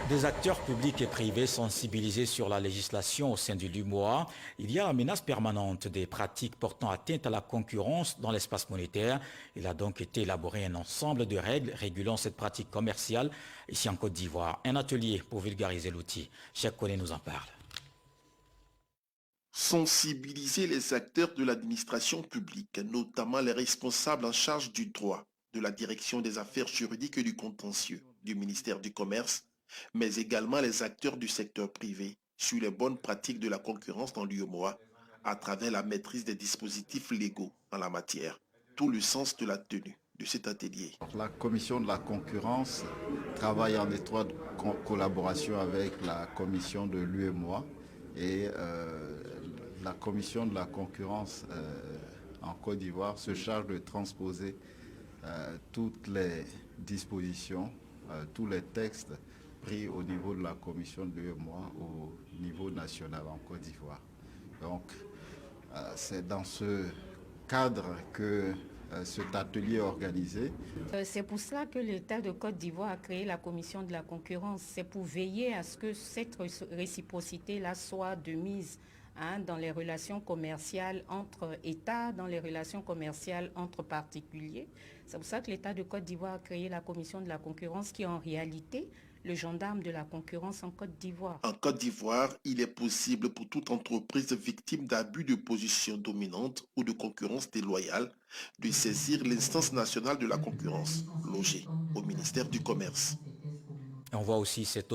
Des acteurs publics et privés sensibilisés sur la législation au sein du LUMOA, il y a la menace permanente des pratiques portant atteinte à la concurrence dans l'espace monétaire. Il a donc été élaboré un ensemble de règles régulant cette pratique commerciale ici en Côte d'Ivoire. Un atelier pour vulgariser l'outil. Cheikh Koné nous en parle. Sensibiliser les acteurs de l'administration publique, notamment les responsables en charge du droit, de la direction des affaires juridiques et du contentieux, du ministère du Commerce, mais également les acteurs du secteur privé sur les bonnes pratiques de la concurrence dans l'UEMOA à travers la maîtrise des dispositifs légaux en la matière. Tout le sens de la tenue de cet atelier. La commission de la concurrence travaille en étroite collaboration avec la commission de l'UEMOA et la commission de la concurrence en Côte d'Ivoire se charge de transposer toutes les dispositions, tous les textes pris au niveau de la commission de l'UEMOA au niveau national en Côte d'Ivoire. Donc, c'est dans ce cadre que cet atelier est organisé. C'est pour cela que l'État de Côte d'Ivoire a créé la commission de la concurrence. C'est pour veiller à ce que cette réciprocité-là soit de mise dans les relations commerciales entre États, dans les relations commerciales entre particuliers. C'est pour ça que l'État de Côte d'Ivoire a créé la commission de la concurrence qui est en réalité le gendarme de la concurrence en Côte d'Ivoire. En Côte d'Ivoire, il est possible pour toute entreprise victime d'abus de position dominante ou de concurrence déloyale de saisir l'instance nationale de la concurrence, logée au ministère du Commerce. On voit aussi cette